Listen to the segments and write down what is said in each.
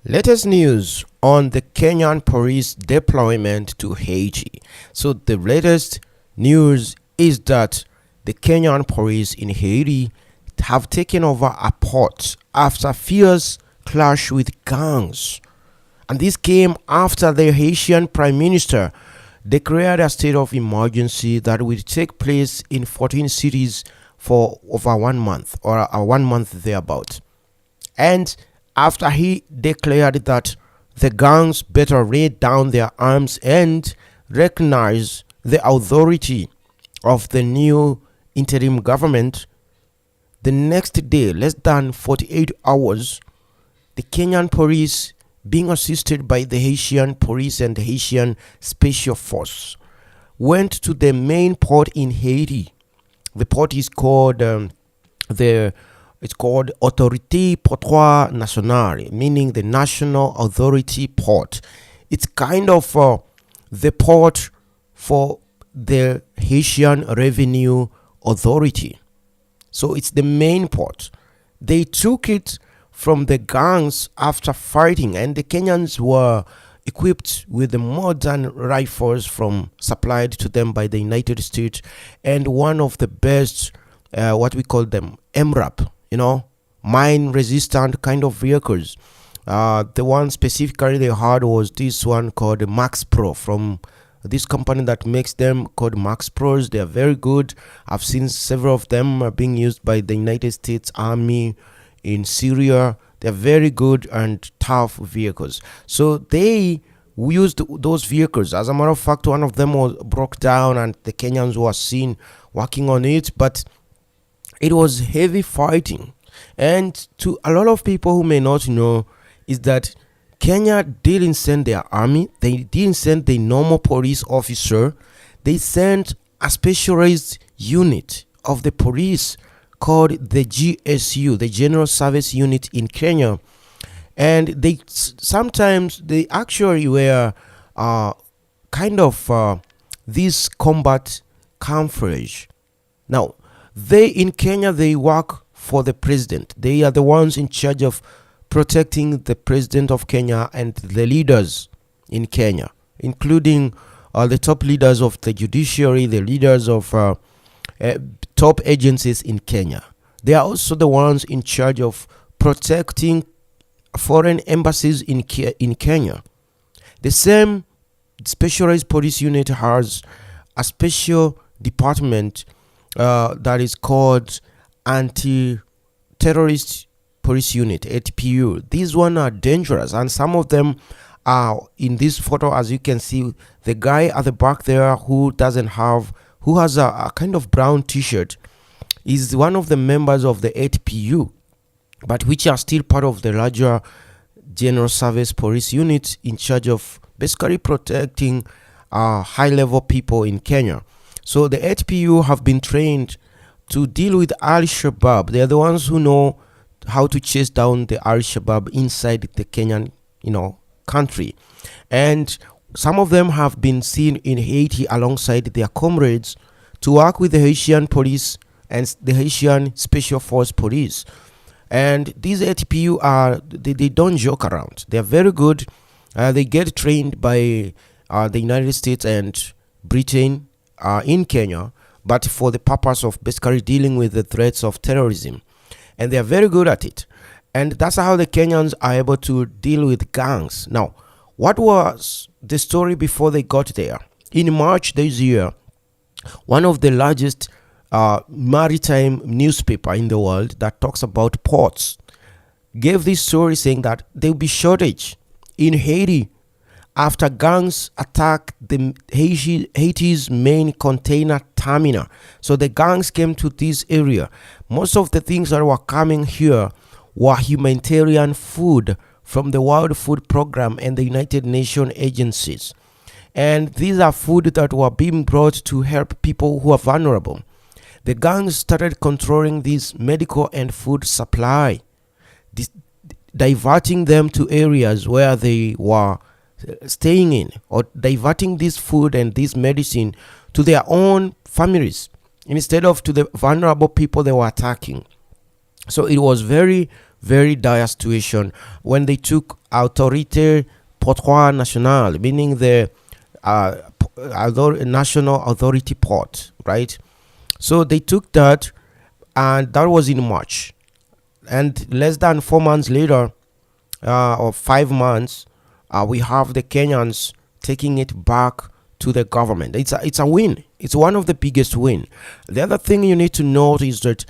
Latest news on the Kenyan police deployment to Haiti. So the latest news is that the Kenyan police in Haiti have taken over a port after fierce clash with gangs. And this came after the Haitian Prime Minister declared a state of emergency that will take place in 14 cities for over 1 month or a 1 month thereabout. And after he declared that the gangs better lay down their arms and recognize the authority of the new interim government, the next day, less than 48 hours, the Kenyan police, being assisted by the Haitian police and the Haitian Special Force, went to the main port in Haiti. The port is called it's called Autorité Portuaire Nationale, meaning the National Authority Port. It's kind of the port for the Haitian Revenue Authority. So it's the main port. They took it from the gangs after fighting, and the Kenyans were equipped with the modern rifles from supplied to them by the United States, and one of the best, what we call them, MRAP, mine resistant kind of vehicles. The one specifically they had was this one called Max Pro from this company that makes them, called Max Pros. They are very good. I've seen several of them being used by the United States Army in Syria. They're very good and tough vehicles. So they used those vehicles. As a matter of fact, one of them was broke down and the Kenyans were seen working on it, but it was heavy fighting. And to a lot of people who may not know, is that Kenya didn't send their army, they didn't send the normal police officer, they sent a specialized unit of the police called the GSU, the General Service Unit in Kenya. And they sometimes they actually were kind of this combat camouflage. Now, they in Kenya, they work for the president. They are the ones in charge of protecting the president of Kenya and the leaders in Kenya, including the top leaders of the judiciary, the leaders of top agencies in Kenya. They are also the ones in charge of protecting foreign embassies in Kenya. The same specialized police unit has a special department that is called Anti-Terrorist Police Unit, ATPU. These ones are dangerous, and some of them are in this photo. As you can see, the guy at the back there who has a kind of brown t-shirt is one of the members of the ATPU, but which are still part of the larger General Service Police Unit in charge of basically protecting high-level people in Kenya. So the ATPU have been trained to deal with Al-Shabaab. They are the ones who know how to chase down the Al-Shabaab inside the Kenyan, country. And some of them have been seen in Haiti alongside their comrades to work with the Haitian police and the Haitian Special Force Police. And these ATPU they don't joke around. They are very good. They get trained by the United States and Britain in Kenya, but for the purpose of basically dealing with the threats of terrorism. And they are very good at it. And that's how the Kenyans are able to deal with gangs. Now, what was the story before they got there? In March this year, one of the largest maritime newspaper in the world that talks about ports gave this story saying that there will be shortage in Haiti after gangs attacked Haiti's main container terminal. So the gangs came to this area. Most of the things that were coming here were humanitarian food from the World Food Program and the United Nations agencies. And these are food that were being brought to help people who are vulnerable. The gangs started controlling this medical and food supply, diverting them to areas where they were staying in, or diverting this food and this medicine to their own families instead of to the vulnerable people they were attacking. So it was very, very dire situation when they took Autorité Portuaire Nationale, meaning the national authority port, right? So they took that, and that was in March. And less than 4 months later, or 5 months, we have the Kenyans taking it back to the government. It's a win. It's one of the biggest win. The other thing you need to note is that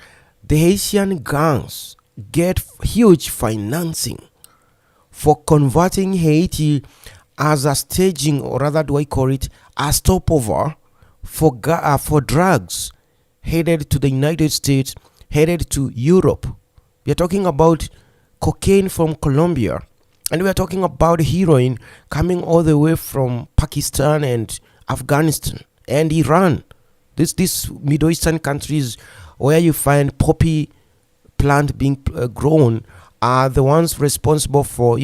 the Haitian gangs get huge financing for converting Haiti as a staging, or rather, do I call it a stopover for drugs headed to the United States, headed to Europe. We are talking about cocaine from Colombia, and we are talking about heroin coming all the way from Pakistan and Afghanistan and Iran. These Middle Eastern countries where you find poppy plant being grown are the ones responsible for,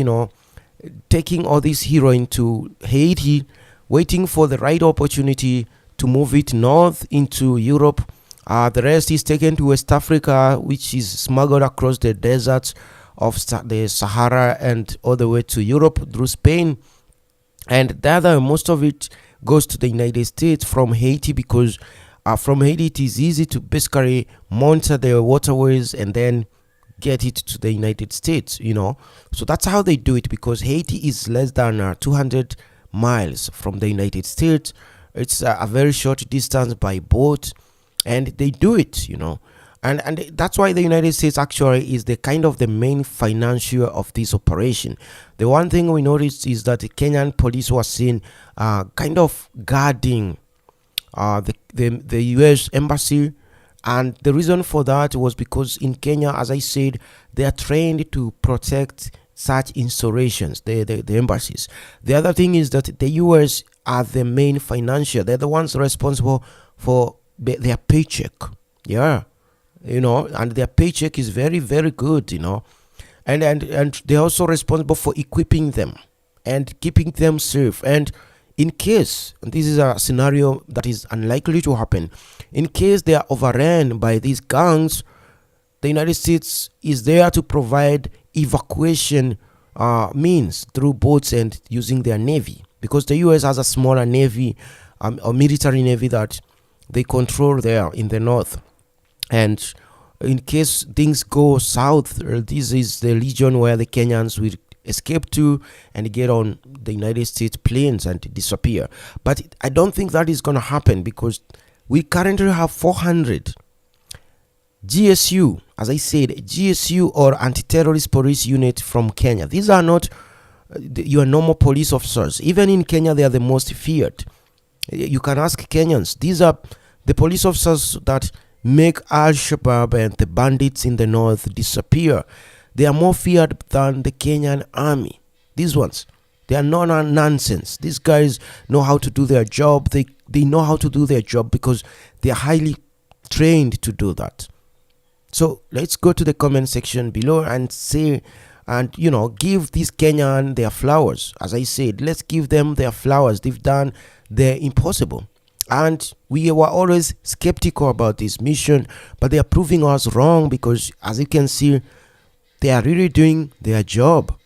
taking all this heroin to Haiti, waiting for the right opportunity to move it north into Europe. The rest is taken to West Africa, which is smuggled across the deserts of the Sahara and all the way to Europe through Spain. And the other, most of it goes to the United States from Haiti, because from Haiti it is easy to basically monitor the waterways and then get it to the United States. So that's how they do it, because Haiti is less than 200 miles from the United States. It's a very short distance by boat, and they do it. And that's why the United States actually is the kind of the main financier of this operation. The one thing we noticed is that the Kenyan police was seen kind of guarding the US embassy. And the reason for that was because in Kenya, as I said, they are trained to protect such installations, the embassies. The other thing is that the US are the main financier. They're the ones responsible for their paycheck. Yeah. And their paycheck is very, very good, and they're also responsible for equipping them and keeping them safe. And in case, and this is a scenario that is unlikely to happen, in case they are overrun by these gangs, the United States is there to provide evacuation means through boats and using their navy, because the US has a smaller navy, or military navy, that they control there in the north. And in case things go south, this is the region where the Kenyans will escape to and get on the United States planes and disappear. But I don't think that is going to happen, because we currently have 400 GSU, as I said, GSU, or anti-terrorist police unit from Kenya. These are not your normal police officers. Even in Kenya, they are the most feared. You can ask Kenyans. These are the police officers that make Al-Shabaab and the bandits in the north disappear. They are more feared than the Kenyan army. These ones, they are not nonsense. These guys know how to do their job. They know how to do their job because they are highly trained to do that. So let's go to the comment section below and say, and give these Kenyan their flowers. As I said, let's give them their flowers. They've done the impossible. And we were always skeptical about this mission, but they are proving us wrong, because as you can see, they are really doing their job.